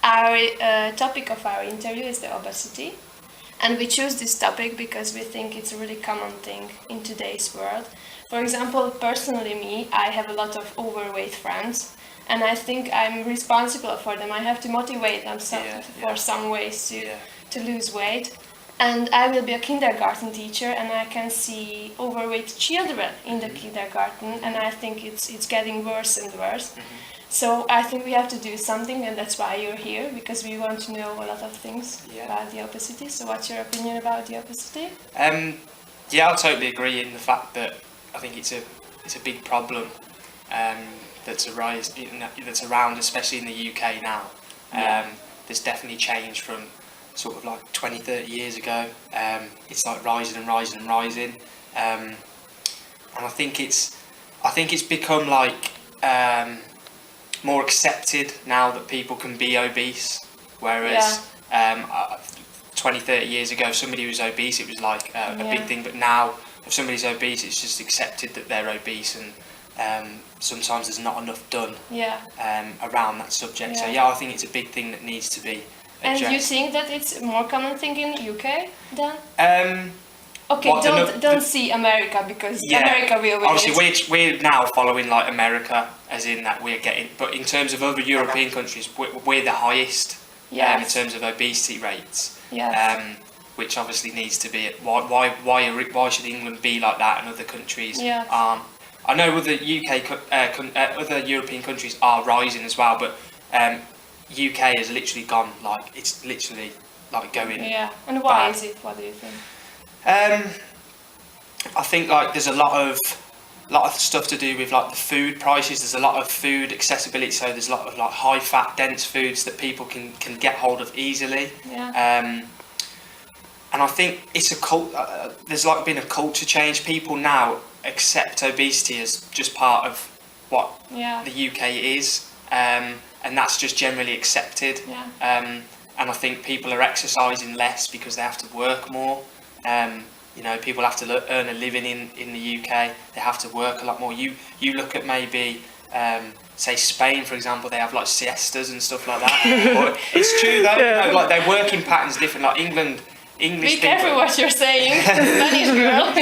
Our topic of our interview is the obesity. And we choose this topic because we think it's a really common thing in today's world. For example, personally me, I have a lot of overweight friends. And I think I'm responsible for them. I have to motivate them for some ways to lose weight. And I will be a kindergarten teacher, and I can see overweight children in the kindergarten, and I think it's getting worse and worse. So I think we have to do something, and that's why you're here, because we want to know a lot of things about the obesity. So what's your opinion about the obesity? I totally agree in the fact that I think it's a big problem that's around, especially in the UK now. There's definitely changed from sort of like 20-30 years ago. It's like rising and rising and rising, and I think it's become like more accepted now that people can be obese, whereas 20-30 years ago if somebody was obese it was like a big thing, but now if somebody's obese it's just accepted that they're obese, and sometimes there's not enough done around that subject. So I think it's a big thing that needs to be addressed. And you think that it's a more common thing in the UK then? Don't see America, because America will obviously we're now following like America, as in that we're getting, but in terms of other European countries we're the highest in terms of obesity rates, which obviously needs to be. Why should England be like that and other countries aren't? I know other other European countries are rising as well, but UK has literally gone like, it's literally like going And why bad. is it? What do you think? I think like there's a lot of stuff to do with like the food prices. There's a lot of food accessibility, so there's a lot of like high fat dense foods that people can get hold of easily. And I think it's there's like been a culture change. People now accept obesity as just part of what the UK is, and that's just generally accepted. And I think people are exercising less because they have to work more. People have to earn a living in the UK. They have to work a lot more. You look at maybe say Spain, for example, they have like siestas and stuff like that. But it's true though, like their working patterns different. Like English Be careful what you're saying, Spanish girl.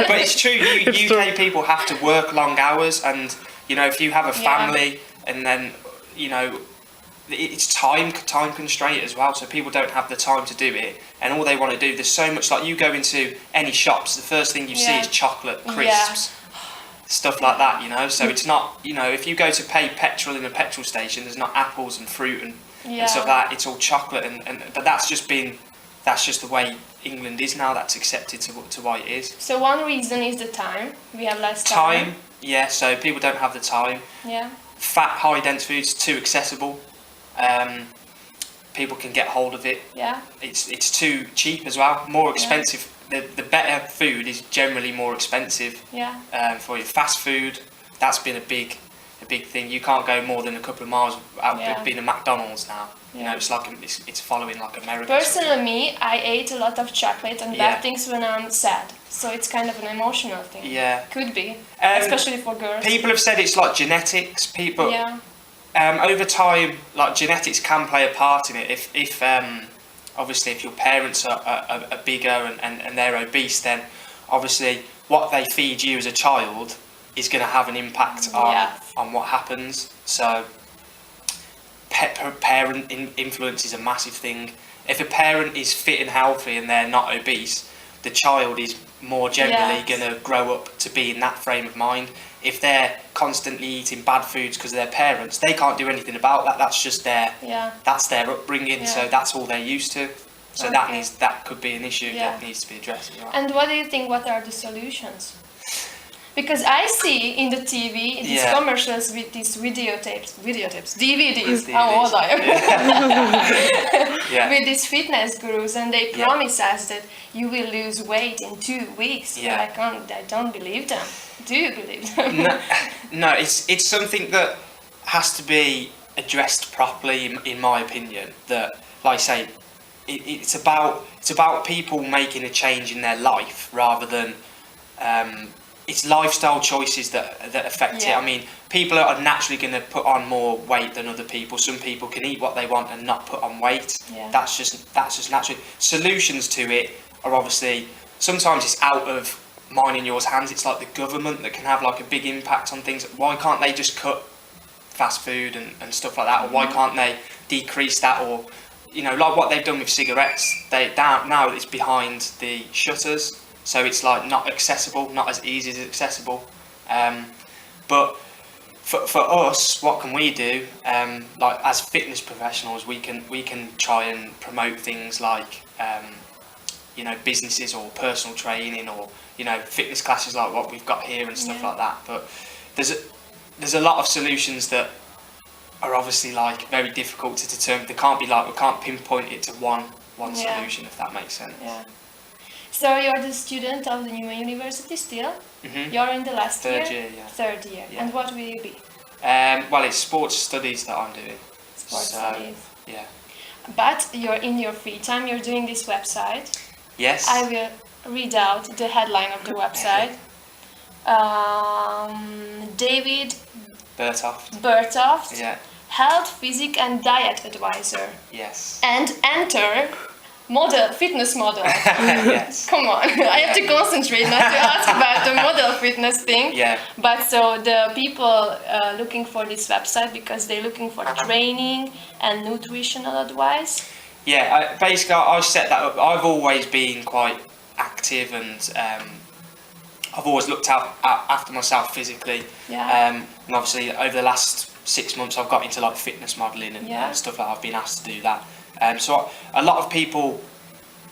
But it's true. UK people have to work long hours, and if you have a family, and then it's time constraint as well, so people don't have the time to do it, and all they want to do, there's so much, like you go into any shops, the first thing you see is chocolate, crisps, stuff like that, so it's not, if you go to pay petrol in a petrol station, there's not apples and fruit and stuff like that, it's all chocolate, but that's just the way England is now. That's accepted to why it is. So one reason is the time. We have less time. So people don't have the time. Fat, high dense foods too accessible. People can get hold of it. It's too cheap as well. More expensive. The better food is generally more expensive. For your fast food, that's been a big thing. You can't go more than a couple of miles without being a McDonald's now. It's like it's following like America. Personally, me, I ate a lot of chocolate and bad things when I'm sad. So it's kind of an emotional thing. Could be, especially for girls. People have said it's like genetics. People. Over time, like genetics can play a part in it. If obviously if your parents are bigger and they're obese, then obviously what they feed you as a child is going to have an impact on what happens. So parent influence is a massive thing. If a parent is fit and healthy and they're not obese, the child is more generally going to grow up to be in that frame of mind. If they're constantly eating bad foods because of their parents, they can't do anything about that. That's just their upbringing. So that's all they're used to. So that could be an issue that needs to be addressed. And what do you think? What are the solutions? Because I see in the TV these commercials with these videotapes, DVDs. How old I am. With these fitness gurus, and they promise us that you will lose weight in 2 weeks. But I don't believe them. Do you believe them? No, it's something that has to be addressed properly, in my opinion. That, like I say, it's about people making a change in their life rather than it's lifestyle choices that affect it. I mean, people are naturally going to put on more weight than other people. Some people can eat what they want and not put on weight. That's just natural. Solutions to it are obviously, sometimes it's out of mine and yours hands. It's like the government that can have like a big impact on things. Why can't they just cut fast food and stuff like that? Or why can't they decrease that? Or, you know, like what they've done with cigarettes, now it's behind the shutters, so it's like not accessible, not as easy as accessible. But for us, what can we do? Like as fitness professionals, we can try and promote things like you know, businesses or personal training, or, you know, fitness classes like what we've got here and stuff like that. But there's a lot of solutions that are obviously like very difficult to determine. They can't be like, we can't pinpoint it to one solution, if that makes sense. So you're the student of the Giménez University still? You're in the last Third year? year. Third year. And what will you be? Well, it's sports studies that I'm doing. Sports studies. Yeah. But you're in your free time, you're doing this website. Yes. I will read out the headline of the website. David Bertoft. Yeah. Health, physique and diet advisor. Yes. And enter fitness model. Yes. Come on, I have to concentrate not to ask about the model fitness thing. Yeah. But so the people looking for this website because they're looking for training and nutritional advice. Yeah, basically I set that up. I've always been quite active and I've always looked out after myself physically. And obviously over the last 6 months I've got into like fitness modelling and stuff like that. I've been asked to do that. So a lot of people,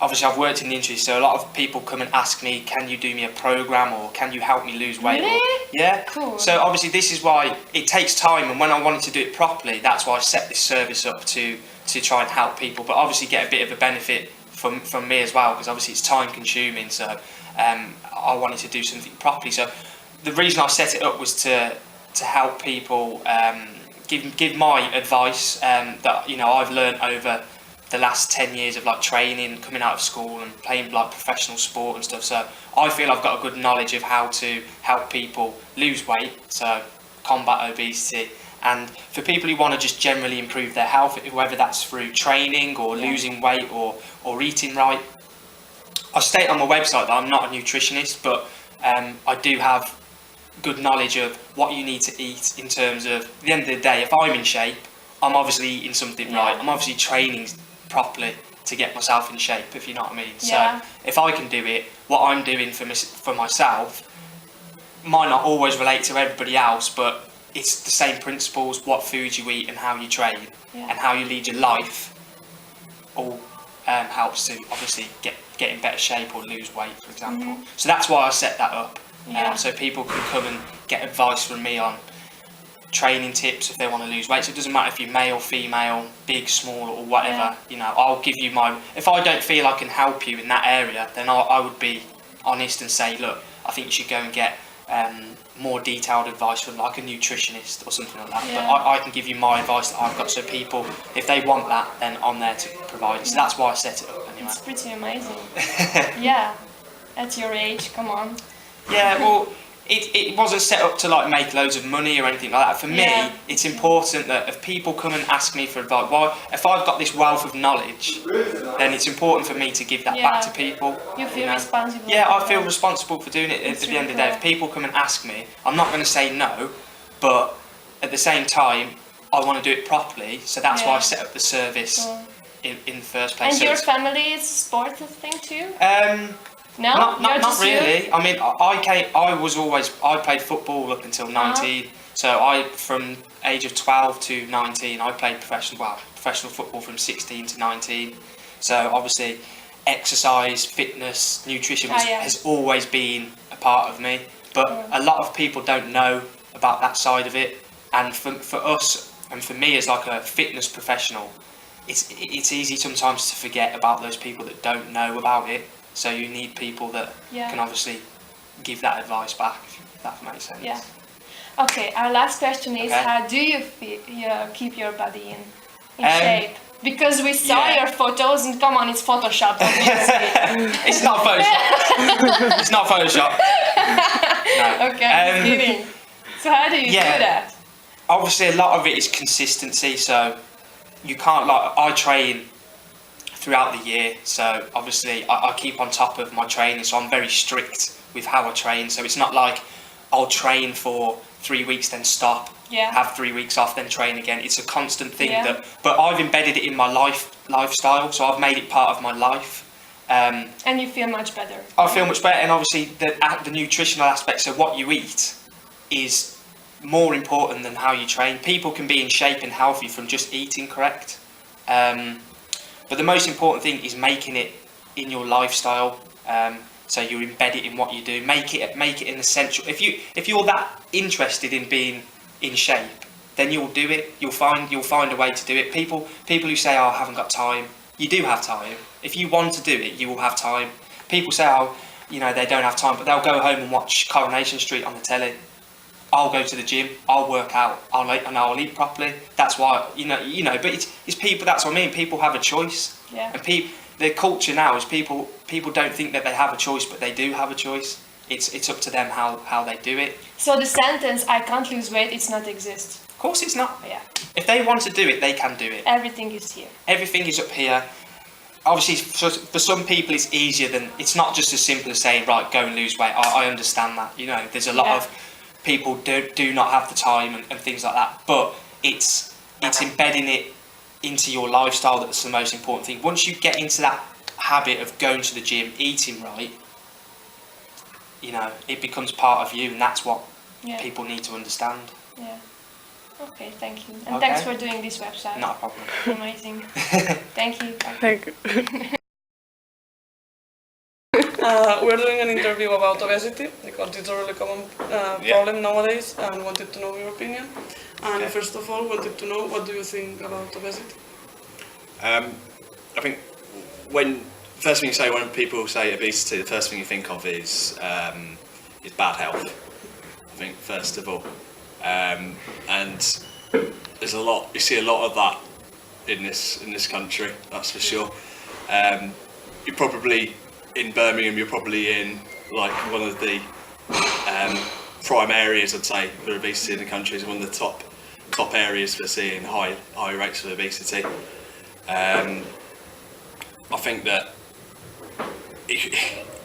obviously I've worked in the industry, so a lot of people come and ask me, can you do me a programme or can you help me lose weight? Really? Yeah. Cool. So obviously this is why it takes time, and when I wanted to do it properly, that's why I set this service up to try and help people, but obviously get a bit of a benefit from me as well, because obviously it's time consuming, so I wanted to do something properly. So the reason I set it up was to help people, give my advice that, you know, I've learned over the last 10 years of like training, coming out of school and playing like professional sport and stuff. So I feel I've got a good knowledge of how to help people lose weight, so combat obesity. And for people who want to just generally improve their health, whether that's through training or losing weight or eating right. I state on my website that I'm not a nutritionist, but I do have good knowledge of what you need to eat in terms of, at the end of the day, if I'm in shape, I'm obviously eating something right. I'm obviously training properly to get myself in shape, if you know what I mean. So if I can do it, what I'm doing for myself might not always relate to everybody else, but it's the same principles. What foods you eat and how you train and how you lead your life all helps to obviously get in better shape or lose weight, for example. So that's why I set that up. So people can come and get advice from me on training tips if they want to lose weight. So it doesn't matter if you're male, female, big, small or whatever. You know, I'll give you if I don't feel I can help you in that area, then I would be honest and say, look, I think you should go and get more detailed advice from like a nutritionist or something like that. But I can give you my advice that I've got, so people, if they want that, then I'm there to provide it. So that's why I set it up anyway. It's pretty amazing. At your age, come on. Well, it wasn't set up to like make loads of money or anything like that. For me, it's important that if people come and ask me for advice, if I've got this wealth of knowledge, then it's important for me to give that back to people. You feel responsible. I feel responsible for doing it. At the end of the day, if people come and ask me, I'm not going to say no, but at the same time, I want to do it properly. So that's why I set up the service in the first place. And so your family is a sports thing too? No, not really. I mean, I played football up until 19. So from age of 12 to 19, I played professional football from 16 to 19. So obviously, exercise, fitness, nutrition has always been a part of me. But a lot of people don't know about that side of it. And for us, and for me as like a fitness professional, it's easy sometimes to forget about those people that don't know about it. So you need people that can obviously give that advice back, if that makes sense. Okay, our last question is, how do you keep your body in shape? Because we saw your photos, and come on, it's Photoshop, obviously. It's not Photoshop. It's not Photoshop. No, Okay, I'm kidding. So how do you do that? Obviously, a lot of it is consistency. So you can't I train throughout the year. So obviously, I keep on top of my training. So I'm very strict with how I train. So it's not like I'll train for 3 weeks, then stop. Yeah. Have 3 weeks off, then train again. It's a constant thing but I've embedded it in my lifestyle. So I've made it part of my life. And you feel much better. I feel much better, and obviously the nutritional aspect, so what you eat is more important than how you train. People can be in shape and healthy from just eating correct, but the most important thing is making it in your lifestyle. So you embed it in what you do. Make it an essential. If you're that interested in being in shape, then you'll do it. You'll find a way to do it. People who say, "Oh, I haven't got time," you do have time. If you want to do it, you will have time. People say, "Oh, they don't have time," but they'll go home and watch Coronation Street on the telly. I'll go to the gym. I'll work out. I'll eat properly. That's why But it's people. That's what I mean. People have a choice. Yeah. And the culture now is people don't think that they have a choice, but they do have a choice. It's up to them how they do it. So the sentence "I can't lose weight," it's not exist. Of course, it's not. Yeah. If they want to do it, they can do it. Everything is here. Everything is up here. Obviously, for some people, it's easier than. It's not just as simple as saying, "Right, go and lose weight." I understand that. There's a lot of people do not have the time and things like that. But it's embedding it into your lifestyle that's the most important thing. Once you get into that habit of going to the gym, eating right, it becomes part of you, and that's what people need to understand. Yeah. Okay, thank you. And thanks for doing this website. Not a problem. Amazing. Thank you. Thank you. We're doing an interview about obesity because it's a really common problem nowadays, and wanted to know your opinion. And first of all, wanted to know, what do you think about obesity? I think first thing you say when people say obesity, the first thing you think of is bad health. I think first of all, and there's you see a lot of that in this country. That's for sure. You're probably in Birmingham. You're probably in like one of the prime areas, I'd say, for obesity in the country. Is one of the top areas for seeing high rates of obesity. I think that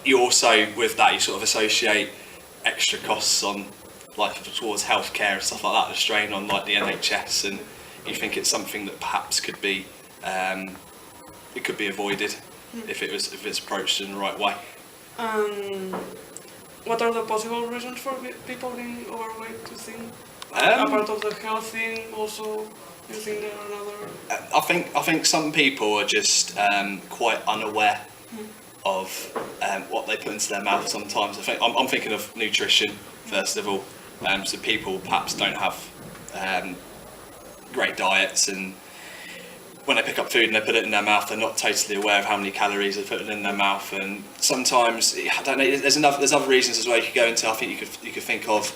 you also, with that, you sort of associate extra costs on, like, towards healthcare and stuff like that, the strain on like the NHS, and you think it's something that perhaps could be avoided if it's approached in the right way. What are the possible reasons for people being overweight, do you think? Apart of the health thing, also, do you think there are another? I think some people are just quite unaware of what they put into their mouth sometimes. I'm thinking of nutrition first of all. So people perhaps don't have great diets, and when they pick up food and they put it in their mouth, they're not totally aware of how many calories they're putting in their mouth. And sometimes, I don't know, there's other reasons as well you could go into. I think you could think of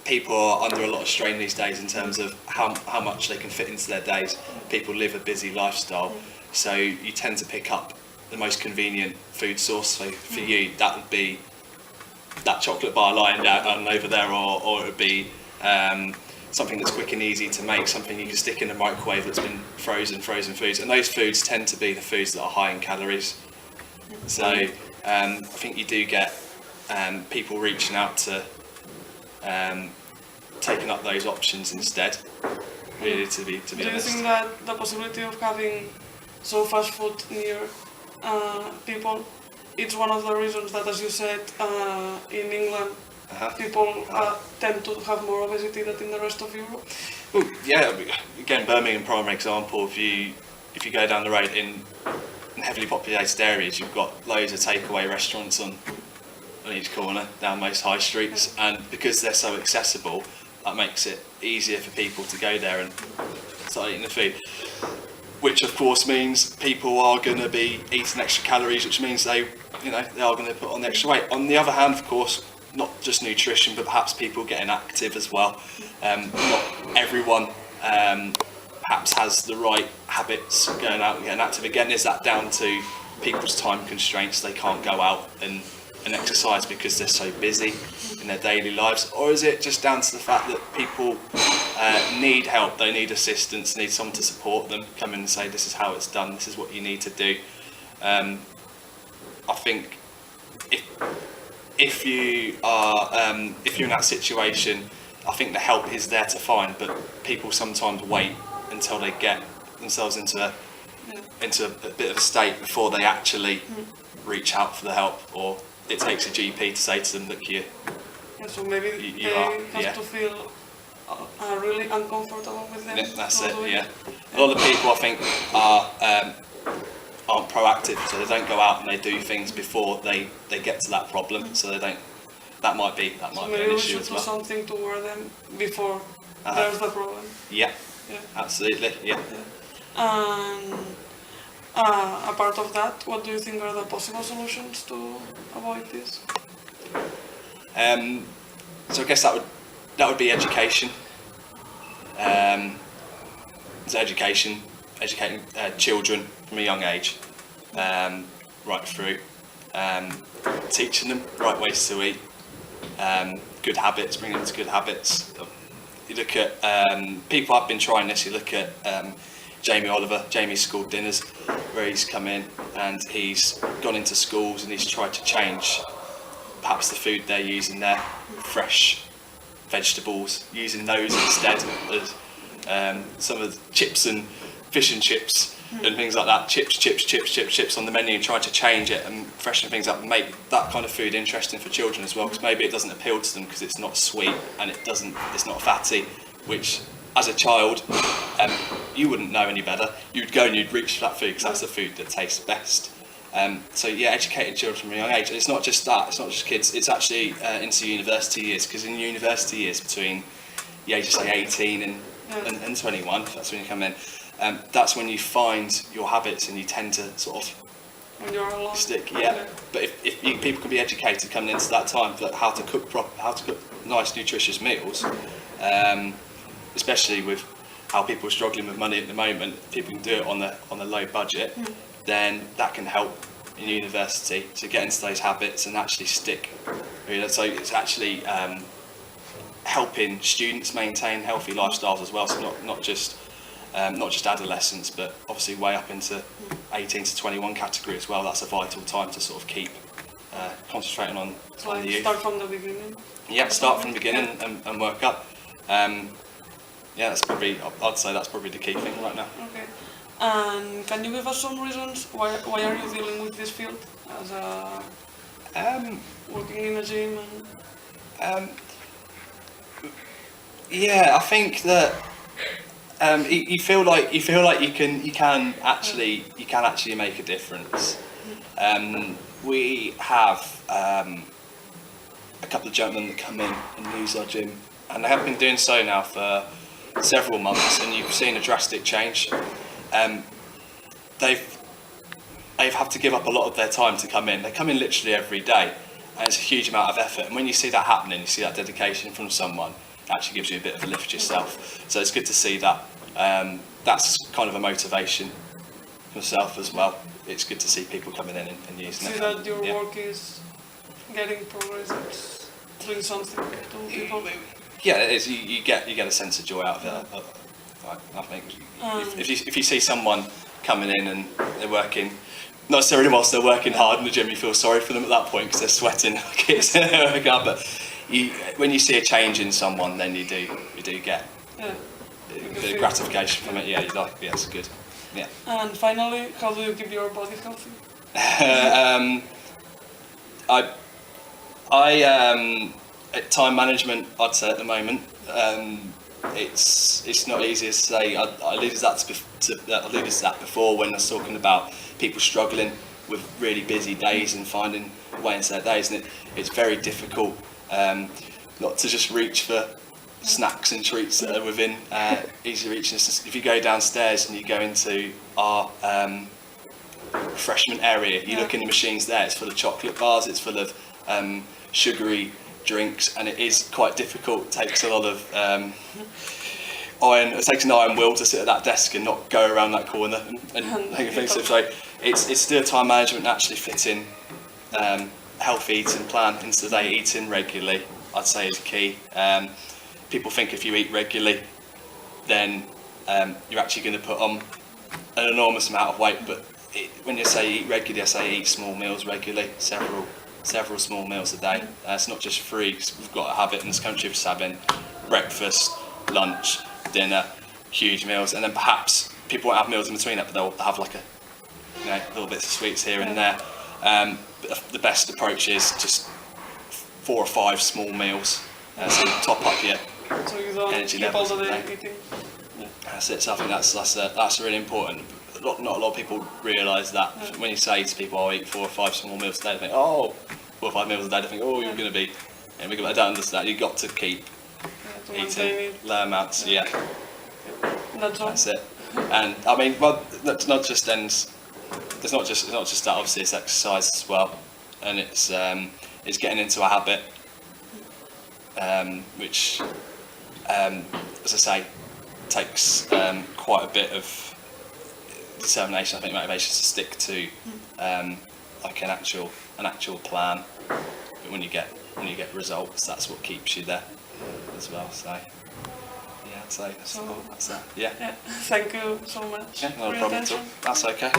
people are under a lot of strain these days in terms of how much they can fit into their days. People live a busy lifestyle, so you tend to pick up the most convenient food source. So for you, that would be that chocolate bar lying down over there, or it would be something that's quick and easy to make, something you can stick in the microwave that's been frozen foods, and those foods tend to be the foods that are high in calories. So I think you do get people reaching out to taking up those options instead, really, to be honest. Do you think that the possibility of having fast food near people, it's one of the reasons that, as you said, in England people tend to have more obesity than in the rest of Europe? Well, yeah, again, Birmingham, prime example. If you go down the road in heavily populated areas, you've got loads of takeaway restaurants on each corner down most high streets, and because they're so accessible, that makes it easier for people to go there and start eating the food. Which of course means people are going to be eating extra calories, which means they are going to put on extra weight. On the other hand, of course, not just nutrition, but perhaps people getting active as well. Not everyone perhaps has the right habits going out and getting active. Again, is that down to people's time constraints? They can't go out and and exercise because they're so busy in their daily lives, or is it just down to the fact that people need help, they need assistance, need someone to support them, come in and say this is how it's done, this is what you need to do. I think if you're in that situation, I think the help is there to find, but people sometimes wait until they get themselves into a bit of a state before they actually reach out for the help, or it takes a GP to say to them, look, Yeah, so maybe they have to feel really uncomfortable with them. Yeah, that's it. doing Yeah, a lot of people I think aren't proactive, so they don't go out and they do things before they get to that problem. So they don't. That might be So be maybe an we issue should as do well. something to warn them before there's the problem. Yeah, Yeah. absolutely. Yeah. And apart of that, what do you think are the possible solutions to avoid this? So I guess that would be education. So educating children from a young age, right through, teaching them right ways to eat, good habits, bringing them to good habits. You look at people have been trying this. You look at Jamie's school dinners, where he's come in and he's gone into schools and he's tried to change perhaps the food they're using there, fresh vegetables, using those instead of some of the chips and fish and chips and things like that, chips on the menu, and trying to change it and freshen things up and make that kind of food interesting for children as well, because maybe it doesn't appeal to them because it's not sweet and it's not fatty, which as a child you wouldn't know any better. You'd go and you'd reach for that food because that's the food that tastes best. So yeah, educating children from a young age. And it's not just that, it's not just kids, it's actually into university years, because in university years between the ages say 18 and 21, that's when you come in, that's when you find your habits and you tend to sort of When you're alone. stick. Yeah. But if people can be educated coming into that time for how to cook nice nutritious meals, especially with how people are struggling with money at the moment, people can do it on a low budget, then that can help in university to get into those habits and actually stick. So it's actually helping students maintain healthy lifestyles as well. So not just adolescents, but obviously way up into 18 to 21 category as well. That's a vital time to sort of keep concentrating on Like the youth. start from the beginning. Yeah, start from the beginning and work up. Yeah, I'd say that's probably the key thing right now. Okay. And can you give us some reasons why are you dealing with this field as a working in a gym and Yeah, I think that you feel like you can actually make a difference. We have a couple of gentlemen that come in and use our gym, and they have been doing so now for several months, and you've seen a drastic change. They've had to give up a lot of their time to come in. They come in literally every day, and it's a huge amount of effort. And when you see that happening, you see that dedication from someone, it actually gives you a bit of a lift yourself. So it's good to see that. That's kind of a motivation for myself as well. It's good to see people coming in and using it. see that your work is getting progress, it's doing something to people? Yeah, it is. You get a sense of joy out of it. I think if you see someone coming in and they're working, not necessarily whilst they're working hard in the gym, you feel sorry for them at that point because they're sweating like it's but when you see a change in someone, then you do get a bit of gratification from it. Yeah, you're like, yeah, it's good. Yeah. And finally, how do you keep your body healthy? Time management, I'd say at the moment. It's not easy to say. I alluded to that before when I was talking about people struggling with really busy days and finding a way into their days, and it's very difficult not to just reach for snacks and treats that are within easy reach. If you go downstairs and you go into our refreshment area, you look in the machines there, it's full of chocolate bars, it's full of sugary drinks, and it is quite difficult. It takes a lot of it takes an iron will to sit at that desk and not go around that corner and make things. So it's still time management and actually fitting healthy eating plan into the day, eating regularly, I'd say is key. People think if you eat regularly, then you're actually going to put on an enormous amount of weight. But when you say eat regularly, I say eat small meals regularly, several small meals a day. It's not just 3, because we've got a habit in this country of just having breakfast, lunch, dinner, huge meals, and then perhaps people won't have meals in between that, but they'll have like little bits of sweets here and there. But the best approach is just 4 or 5 small meals, so top up your So you don't energy keep all levels. the day eating. That's it. So I think that's really important. Not a lot of people realise that. When you say to people, "I eat 4 or 5 small meals a day," they think, "Oh, 4 or 5 meals a day." They think, "Oh, you're going to be." And I don't understand. You've got to keep To maintain eating it. low amounts. Yeah, That's all. that's it. And I mean, well, that's not just ends. It's not just that. Obviously, it's exercise as well, and it's getting into a habit, which, as I say, takes quite a bit of determination. I think motivation to stick to like an actual plan. But when you get results, that's what keeps you there as well. So yeah, I'd say that's that. Yeah. Thank you so much. Yeah, not for a your problem at all. attention. That's okay.